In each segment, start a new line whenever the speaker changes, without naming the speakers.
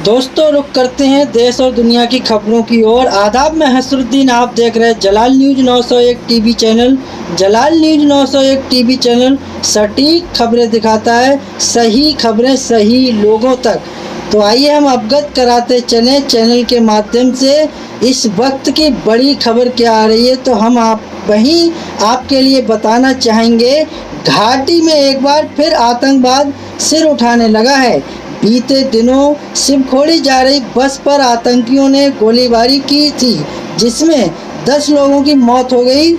दोस्तों रुक करते हैं देश और दुनिया की खबरों की ओर। आदाब, मैं हसरुद्दीन, आप देख रहे हैं जलाल न्यूज़ 901 टीवी चैनल। जलाल न्यूज़ 901 टीवी चैनल सटीक खबरें दिखाता है, सही खबरें सही लोगों तक। तो आइए हम अवगत कराते चलें चैनल के माध्यम से इस वक्त की बड़ी खबर क्या आ रही है। तो हम वहीं आपके लिए बताना चाहेंगे, घाटी में एक बार फिर आतंकवाद सिर उठाने लगा है। बीते दिनों शिवखोड़ी जा रही बस पर आतंकियों ने गोलीबारी की थी, जिसमें 10 लोगों की मौत हो गई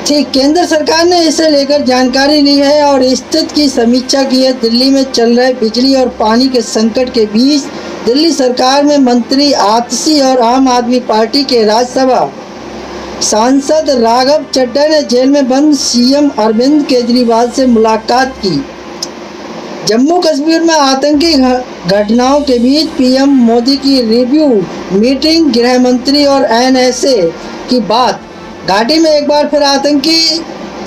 थी। केंद्र सरकार ने इसे लेकर जानकारी ली है और स्थिति की समीक्षा की है। दिल्ली में चल रहे बिजली और पानी के संकट के बीच दिल्ली सरकार में मंत्री आतिशी और आम आदमी पार्टी के राज्यसभा सांसद राघव चड्ढा ने जेल में बंद सीएम अरविंद केजरीवाल से मुलाकात की। जम्मू कश्मीर में आतंकी घटनाओं के बीच पीएम मोदी की रिव्यू मीटिंग, गृह मंत्री और एनएसए की बात। घाटी में एक बार फिर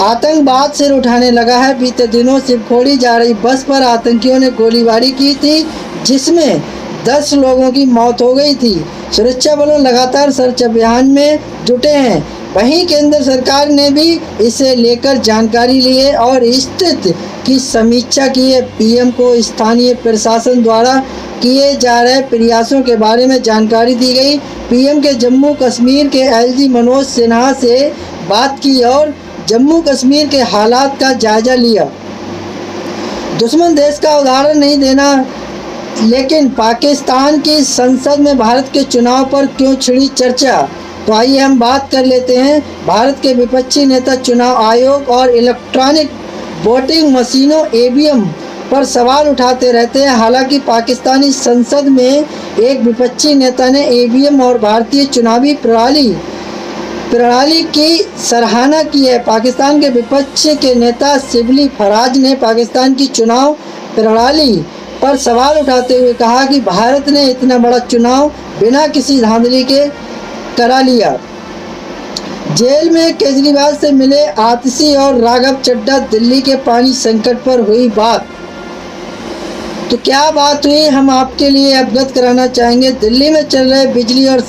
आतंकवाद सिर उठाने लगा है। बीते दिनों शिवखोड़ी जा रही बस पर आतंकियों ने गोलीबारी की थी, जिसमें 10 लोगों की मौत हो गई थी। सुरक्षा बलों लगातार सर्च अभियान में जुटे हैं। वहीं केंद्र सरकार ने भी इसे लेकर जानकारी ली है और स्थिति की समीक्षा की है। पीएम को स्थानीय प्रशासन द्वारा किए जा रहे प्रयासों के बारे में जानकारी दी गई। पीएम के जम्मू कश्मीर के एलजी मनोज सिन्हा से बात की और जम्मू कश्मीर के हालात का जायजा लिया। दुश्मन देश का उदाहरण नहीं देना, लेकिन पाकिस्तान की संसद में भारत के चुनाव पर क्यों छिड़ी चर्चा। तो आइए हम बात कर लेते हैं। भारत के विपक्षी नेता चुनाव आयोग और इलेक्ट्रॉनिक वोटिंग मशीनों ईवीएम पर सवाल उठाते रहते हैं। हालांकि पाकिस्तानी संसद में एक विपक्षी नेता ने ईवीएम और भारतीय चुनावी प्रणाली की सराहना की है। पाकिस्तान के विपक्ष के नेता शिबली फराज ने पाकिस्तान की चुनाव प्रणाली पर सवाल उठाते हुए कहा कि भारत ने इतना बड़ा चुनाव बिना किसी धांधली के करा लिया। जेल में केजरीवाल से मिले आतिशी और राघव चड्ढा। दिल्ली के पानी संकट पर हुई बात। तो क्या बात हुई, हम आपके लिए अवगत कराना चाहेंगे। दिल्ली में चल रहे बिजली और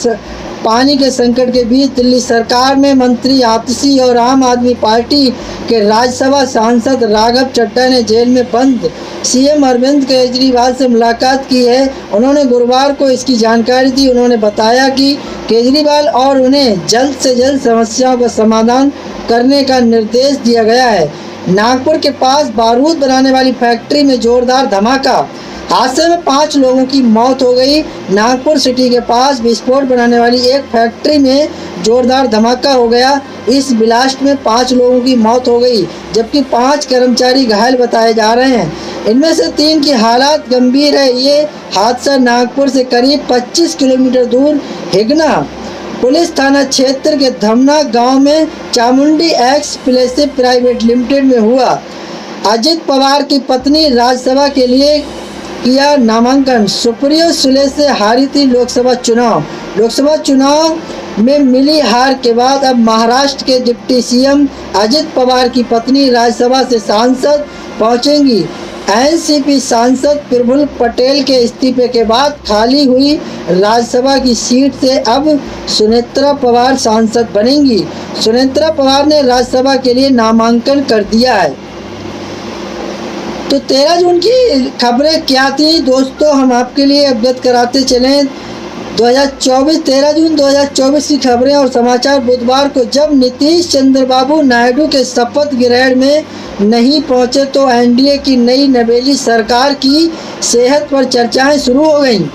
पानी के संकट के बीच दिल्ली सरकार में मंत्री आतिशी और आम आदमी पार्टी के राज्यसभा सांसद राघव चड्ढा ने जेल में बंद सीएम अरविंद केजरीवाल से मुलाकात की है। उन्होंने गुरुवार को इसकी जानकारी दी। उन्होंने बताया कि केजरीवाल और उन्हें जल्द से जल्द समस्याओं का समाधान करने का निर्देश दिया गया है। नागपुर के पास बारूद बनाने वाली फैक्ट्री में जोरदार धमाका। हादसे में 5 लोगों की मौत हो गई। नागपुर सिटी के पास विस्फोट बनाने वाली एक फैक्ट्री में जोरदार धमाका हो गया। इस ब्लास्ट में 5 लोगों की मौत हो गई, जबकि 5 कर्मचारी घायल बताए जा रहे हैं। इनमें से 3 की हालत गंभीर है। ये हादसा नागपुर से करीब 25 किलोमीटर दूर हिगना पुलिस थाना क्षेत्र के धमना गांव में चामुंडी एक्सप्रेसिव प्राइवेट लिमिटेड में हुआ। अजित पवार की पत्नी राज्यसभा के लिए किया नामांकन। सुप्रिया सुले से हारी थी लोकसभा चुनाव में मिली हार के बाद अब महाराष्ट्र के डिप्टी सीएम अजित पवार की पत्नी राज्यसभा से सांसद पहुंचेंगी। एनसीपी सांसद प्रफुल्ल पटेल के इस्तीफे के बाद खाली हुई राज्यसभा की सीट से अब सुनेत्रा पवार सांसद बनेंगी। सुनेत्रा पवार ने राज्यसभा के लिए नामांकन कर दिया है। तो 13 जून की खबरें क्या थी दोस्तों, हम आपके लिए अवगत कराते चलें। 13 जून 2024 की खबरें और समाचार। बुधवार को जब नीतीश चंद्र बाबू नायडू के शपथ ग्रहण में नहीं पहुंचे तो एनडीए की नई नवेली सरकार की सेहत पर चर्चाएं शुरू हो गईं।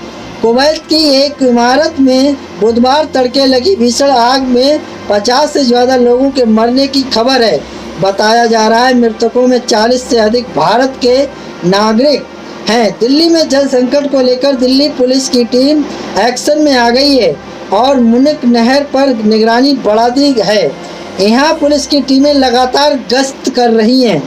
कुवैत की एक इमारत में बुधवार तड़के लगी भीषण आग में 50 से ज़्यादा लोगों के मरने की खबर है। बताया जा रहा है मृतकों में 40 से अधिक भारत के नागरिक हैं। दिल्ली में जल संकट को लेकर दिल्ली पुलिस की टीम एक्शन में आ गई है और मुनिक नहर पर निगरानी बढ़ा दी है। यहाँ पुलिस की टीमें लगातार गश्त कर रही हैं।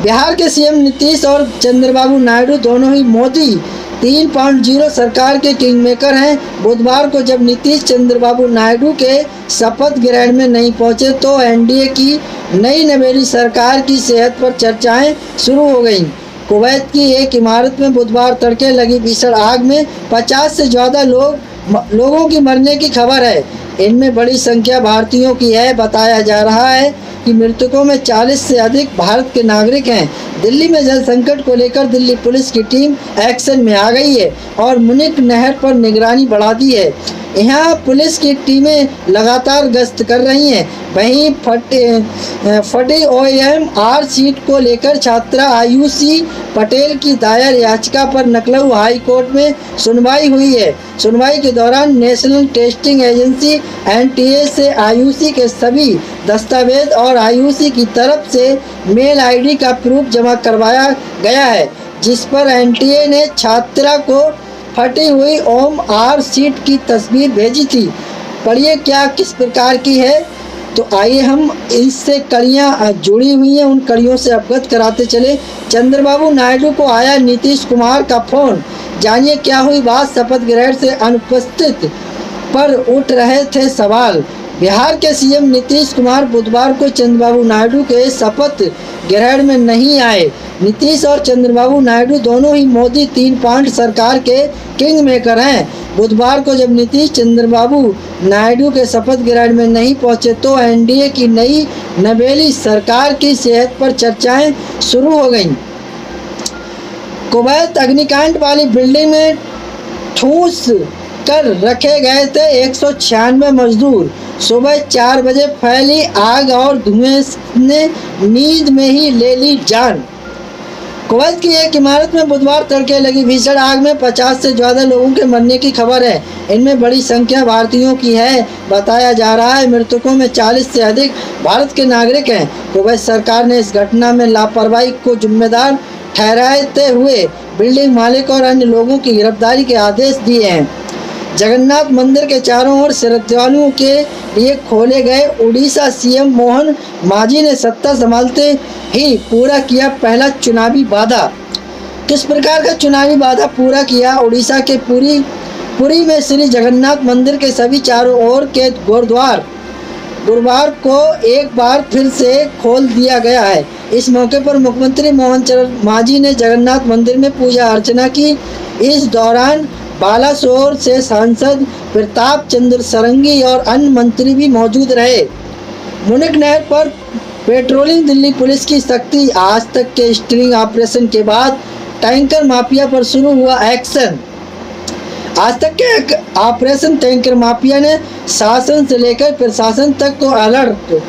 बिहार के सीएम नीतीश और चंद्रबाबू नायडू दोनों ही मोदी 3.0 सरकार के किंगमेकर हैं। बुधवार को जब नीतीश चंद्रबाबू नायडू के शपथ ग्रहण में नहीं पहुंचे तो एनडीए की नई नवेली सरकार की सेहत पर चर्चाएं शुरू हो गईं। कुवैत की एक इमारत में बुधवार तड़के लगी भीषण आग में 50 से ज़्यादा लोगों की मरने की खबर है। इनमें बड़ी संख्या भारतीयों की है। बताया जा रहा है कि मृतकों में 40 से अधिक भारत के नागरिक हैं। दिल्ली में जल संकट को लेकर दिल्ली पुलिस की टीम एक्शन में आ गई है और मुनिक नहर पर निगरानी बढ़ा दी है। यहाँ पुलिस की टीमें लगातार गश्त कर रही हैं। वहीं फटी OMR सीट को लेकर छात्रा आयुषी पटेल की दायर याचिका पर लखनऊ हाई कोर्ट में सुनवाई हुई है। सुनवाई के दौरान नेशनल टेस्टिंग एजेंसी NTA से आयुषी के सभी दस्तावेज और आयुषी की तरफ से मेल ID का प्रूफ जमा करवाया गया है, जिस पर NTA ने छात्रा को फटी हुई OMR सीट की तस्वीर भेजी थी। पढ़िए क्या किस प्रकार की है। तो आइए हम इससे कड़ियाँ जुड़ी हुई हैं, उन कड़ियों से अवगत कराते चले। चंद्रबाबू नायडू को आया नीतीश कुमार का फ़ोन, जानिए क्या हुई बात। शपथ ग्रहण से अनुपस्थित पर उठ रहे थे सवाल। बिहार के CM नीतीश कुमार बुधवार को चंद्रबाबू नायडू के शपथ ग्रहण में नहीं आए। नीतीश और चंद्रबाबू नायडू दोनों ही मोदी 3 पॉइंट सरकार के किंग मेकर हैं। बुधवार को जब नीतीश चंद्रबाबू नायडू के शपथ ग्रहण में नहीं पहुंचे तो NDA की नई नवेली सरकार की सेहत पर चर्चाएं शुरू हो गईं। कुवैत अग्निकांड वाली बिल्डिंग में ठूस कर रखे गए थे 196 मजदूर। सुबह 4 बजे फैली आग और धुएं ने नींद में ही ले ली जान। कुवैत की एक इमारत में बुधवार तड़के लगी भीषण आग में 50 से ज़्यादा लोगों के मरने की खबर है। इनमें बड़ी संख्या भारतीयों की है। बताया जा रहा है मृतकों में 40 से अधिक भारत के नागरिक हैं। कुवैत सरकार ने इस घटना में लापरवाही को जिम्मेदार ठहराते हुए बिल्डिंग मालिक और अन्य लोगों की गिरफ्तारी के आदेश दिए हैं। जगन्नाथ मंदिर के चारों ओर श्रद्धालुओं के लिए खोले गए उड़ीसा CM मोहन मांझी ने सत्ता संभालते ही पूरा किया पहला चुनावी वादा। किस प्रकार का चुनावी वादा पूरा किया। उड़ीसा के पुरी में श्री जगन्नाथ मंदिर के सभी चारों ओर के गुरुवार को एक बार फिर से खोल दिया गया है। इस मौके पर मुख्यमंत्री मोहन चरण मांझी ने जगन्नाथ मंदिर में पूजा अर्चना की। इस दौरान बालासोर से सांसद प्रताप चंद्र सारंगी और अन्य मंत्री भी मौजूद रहे। मुनिक नहर पर पेट्रोलिंग दिल्ली पुलिस की सख्ती। आज तक के स्टिंग ऑपरेशन के बाद टैंकर माफिया पर शुरू हुआ एक्शन। आज तक के ऑपरेशन टैंकर माफिया ने शासन से लेकर प्रशासन तक को अलर्ट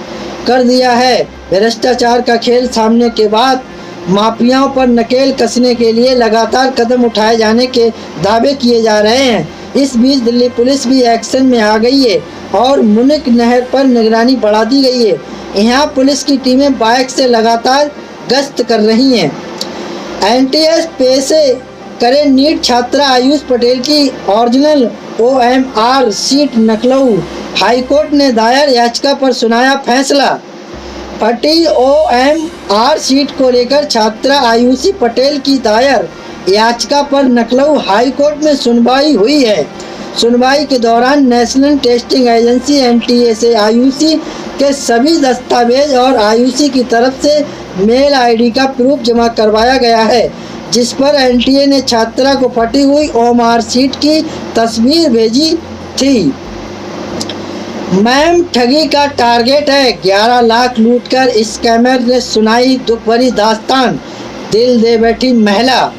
कर दिया है। भ्रष्टाचार का खेल सामने के बाद माफियाओं पर नकेल कसने के लिए लगातार कदम उठाए जाने के दावे किए जा रहे हैं। इस बीच दिल्ली पुलिस भी एक्शन में आ गई है और मुनिक नहर पर निगरानी बढ़ा दी गई है। यहाँ पुलिस की टीमें बाइक से लगातार गश्त कर रही हैं। NTA पेशे करे नीट छात्रा आयुष पटेल की original OMR seat Lucknow high court ने दायर याचिका पर सुनाया फैसला। फटी OMR सीट को लेकर छात्रा आयुषी पटेल की दायर याचिका पर लखनऊ हाई कोर्ट में सुनवाई हुई है। सुनवाई के दौरान नेशनल टेस्टिंग एजेंसी NTA से आयुषी के सभी दस्तावेज और आयुषी की तरफ से मेल ID का प्रूफ जमा करवाया गया है, जिस पर NTA ने छात्रा को फटी हुई OMR सीट की तस्वीर भेजी थी। मैम ठगी का टारगेट है, 11 लाख लूटकर स्कैमर ने सुनाई दुख भरी दास्तान। दिल दे बैठी महिला।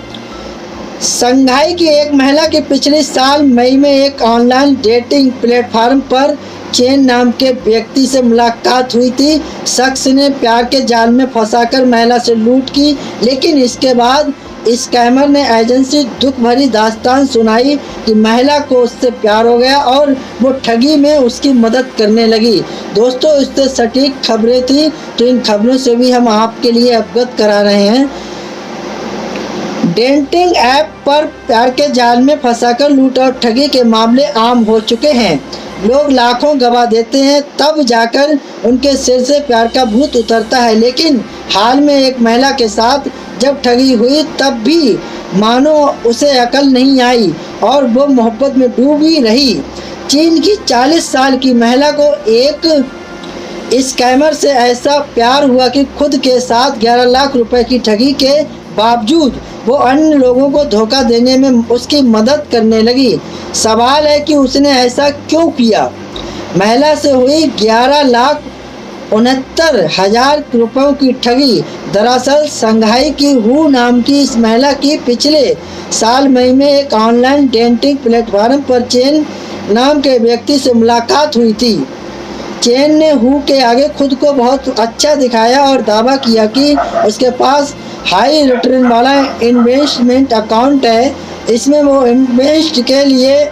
संघाई की एक महिला की पिछले साल मई में एक ऑनलाइन डेटिंग प्लेटफॉर्म पर चेन नाम के व्यक्ति से मुलाकात हुई थी। शख्स ने प्यार के जाल में फंसाकर महिला से लूट की, लेकिन इसके बाद स्कैमर ने एजेंसी दुख भरी दास्तान सुनाई कि महिला को उससे प्यार हो गया और वो ठगी में उसकी मदद करने लगी। दोस्तों, इससे सटीक खबरें थी, तो इन खबरों से भी हम आपके लिए अवगत करा रहे हैं। डेटिंग ऐप पर प्यार के जाल में फंसाकर लूट और ठगी के मामले आम हो चुके हैं। लोग लाखों गवा देते हैं, तब जाकर उनके सिर से प्यार का भूत उतरता है। लेकिन हाल में एक महिला के साथ जब ठगी हुई तब भी मानो उसे अकल नहीं आई और वो मोहब्बत में डूबी रही। चीन की 40 साल की महिला को एक स्कैमर से ऐसा प्यार हुआ कि खुद के साथ 11 लाख रुपए की ठगी के बावजूद वो अन्य लोगों को धोखा देने में उसकी मदद करने लगी। सवाल है कि उसने ऐसा क्यों किया। महिला से हुई 11,69,000 रुपयों की ठगी। दरअसल संघाई की हु नाम की इस महिला की पिछले साल मई में एक ऑनलाइन डेटिंग प्लेटफॉर्म पर चेन नाम के व्यक्ति से मुलाकात हुई थी। चेन ने हु के आगे खुद को बहुत अच्छा दिखाया और दावा किया कि उसके पास हाई रिटर्न वाला इन्वेस्टमेंट अकाउंट है। इसमें वो इन्वेस्ट के लिए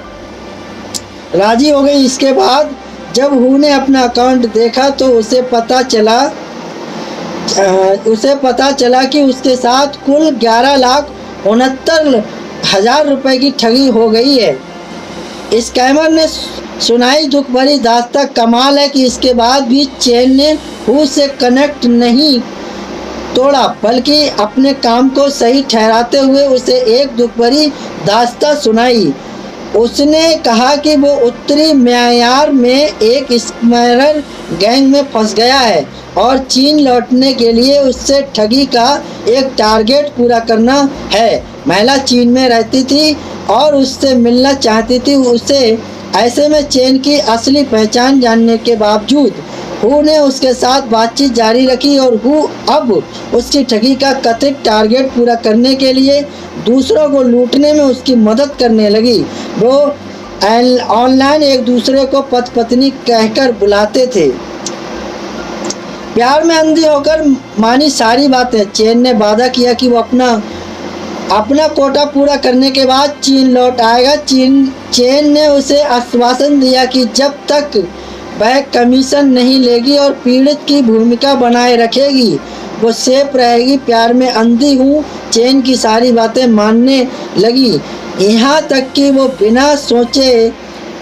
राजी हो गई। इसके बाद जब हु ने अपना अकाउंट देखा तो उसे पता चला कि उसके साथ कुल 11,69,000 रुपये की ठगी हो गई है। स्कैमर ने सुनाई दुख भरी दास्तां। कमाल है कि इसके बाद भी चेन ने हु से कनेक्ट नहीं तोड़ा, बल्कि अपने काम को सही ठहराते हुए उसे एक दुख भरी दास्तां सुनाई। उसने कहा कि वो उत्तरी म्यांमार में एक स्मगलर गैंग में फंस गया है और चीन लौटने के लिए उससे ठगी का एक टारगेट पूरा करना है। महिला चीन में रहती थी और उससे मिलना चाहती थी। उसे ऐसे में चेन की असली पहचान जानने के बावजूद हु ने उसके साथ बातचीत जारी रखी और हु अब उसकी ठगी का कथित टारगेट पूरा करने के लिए दूसरों को लूटने में उसकी मदद करने लगी। वो ऑनलाइन एक दूसरे को पति पत्नी कहकर बुलाते थे। प्यार में अंधी होकर मानी सारी बातें। चेन ने वादा किया कि वो अपना कोटा पूरा करने के बाद चीन लौट आएगा। चेन ने उसे आश्वासन दिया कि जब तक वह कमीशन नहीं लेगी और पीड़ित की भूमिका बनाए रखेगी वो सेफ रहेगी। प्यार में अंधी हूँ चेन की सारी बातें मानने लगी, यहाँ तक कि वो बिना सोचे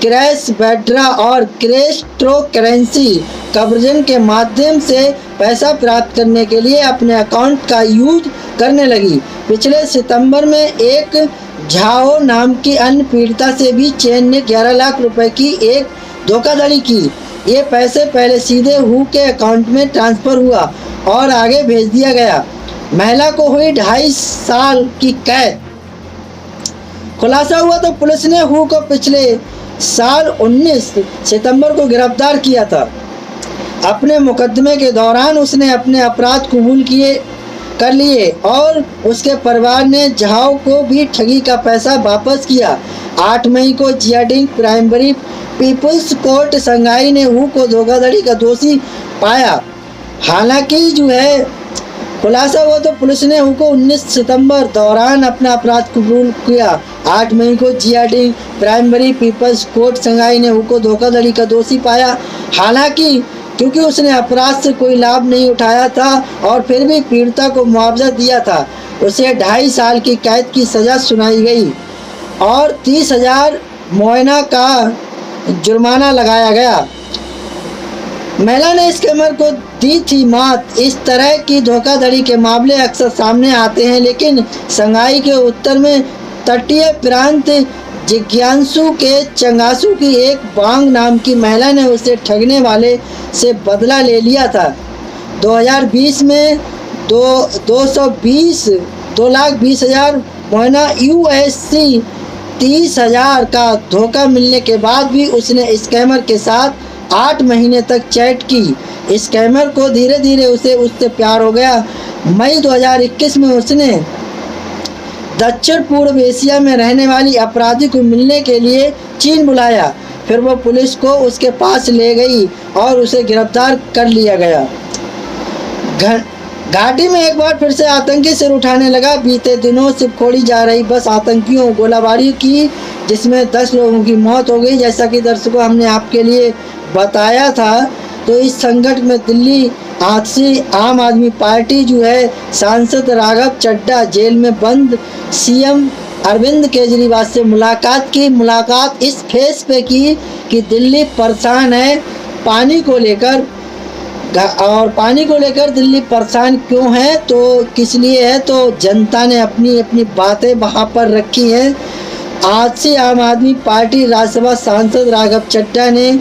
क्रैश बेड्रा और क्रिप्टो करेंसी कन्वर्जन के माध्यम से पैसा प्राप्त करने के लिए अपने अकाउंट का यूज करने लगी। पिछले सितंबर में एक झाओ नाम की अन्य पीड़िता से भी चेन ने 11 लाख रुपए की एक धोखाधड़ी की। ये पैसे पहले सीधे हु के अकाउंट में ट्रांसफ़र हुआ और आगे भेज दिया गया। महिला को हुई 2.5 साल की कैद। खुलासा हुआ तो पुलिस ने हु को पिछले साल 19 सितंबर को गिरफ्तार किया था। अपने मुकदमे के दौरान उसने अपने अपराध कबूल कर लिए और उसके परिवार ने झाओ को भी ठगी का पैसा वापस किया। 8 मई को जियाडिंग प्राइमरी पीपल्स कोर्ट संघाई ने हु को धोखाधड़ी का दोषी पाया। हालांकि खुलासा हुआ तो पुलिस ने हु को 19 सितंबर दौरान अपना अपराध कबूल किया। 8 मई को जियाडिंग प्राइमरी पीपल्स कोर्ट संघाई ने हु को धोखाधड़ी का दोषी पाया। हालांकि क्योंकि उसने अपराध से कोई लाभ नहीं उठाया था और फिर भी पीड़िता को मुआवजा दिया था, उसे 2.5 साल की कैद की सज़ा सुनाई गई और 30,000 मुआयना का जुर्माना लगाया गया। महिला ने स्कैमर को दी थी मात। इस तरह की धोखाधड़ी के मामले अक्सर सामने आते हैं, लेकिन संघाई के उत्तर में तटीय प्रांत जिज्ञासु के चंगासू की एक बांग नाम की महिला ने उसे ठगने वाले से बदला ले लिया था। 2020 में 2,20,000 मुआयना USD 30,000 का धोखा मिलने के बाद भी उसने स्कैमर के साथ 8 महीने तक चैट की। स्कैमर को धीरे धीरे उससे प्यार हो गया। मई 2021 में उसने दक्षिण पूर्व एशिया में रहने वाली अपराधी को मिलने के लिए चीन बुलाया। फिर वो पुलिस को उसके पास ले गई और उसे गिरफ्तार कर लिया गया। घाटी में एक बार फिर से आतंकी सिर उठाने लगा। बीते दिनों से खोली जा रही बस आतंकियों गोलाबारी की, जिसमें 10 लोगों की मौत हो गई। जैसा कि दर्शकों हमने आपके लिए बताया था, तो इस संकट में दिल्ली हादसे आम आदमी पार्टी सांसद राघव चड्ढा जेल में बंद CM अरविंद केजरीवाल से मुलाकात इस फेस पे की कि दिल्ली परेशान है पानी को लेकर। और पानी को लेकर दिल्ली परेशान क्यों है, तो किस लिए है, तो जनता ने अपनी अपनी बातें वहाँ पर रखी हैं। आज से आम आदमी पार्टी राज्यसभा सांसद राघव चड्ढा ने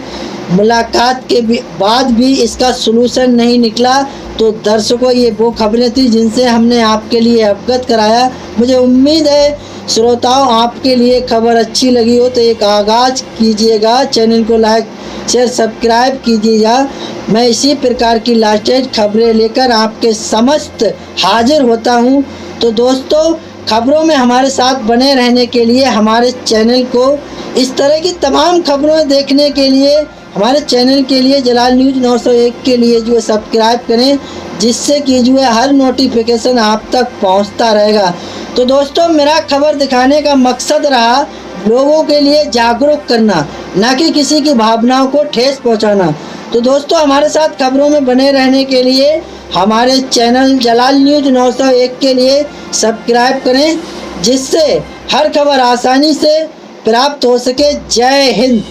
मुलाकात के बाद भी इसका सलूशन नहीं निकला। तो दर्शकों, ये वो खबरें थी जिनसे हमने आपके लिए अवगत कराया। मुझे उम्मीद है श्रोताओं आपके लिए खबर अच्छी लगी हो तो एक आगाज़ कीजिएगा, चैनल को लाइक शेयर सब्सक्राइब कीजिएगा। मैं इसी प्रकार की लेटेस्ट खबरें लेकर आपके समस्त हाजिर होता हूं। तो दोस्तों, खबरों में हमारे साथ बने रहने के लिए हमारे चैनल को इस तरह की तमाम खबरें देखने के लिए हमारे चैनल के लिए जलाल न्यूज़ 901 के लिए जो है सब्सक्राइब करें, जिससे कि जो है हर नोटिफिकेशन आप तक पहुंचता रहेगा। तो दोस्तों, मेरा खबर दिखाने का मकसद रहा लोगों के लिए जागरूक करना, ना कि किसी की भावनाओं को ठेस पहुंचाना। तो दोस्तों, हमारे साथ खबरों में बने रहने के लिए हमारे चैनल जलाल न्यूज़ 901 के लिए सब्सक्राइब करें, जिससे हर खबर आसानी से प्राप्त हो सके। जय हिंद।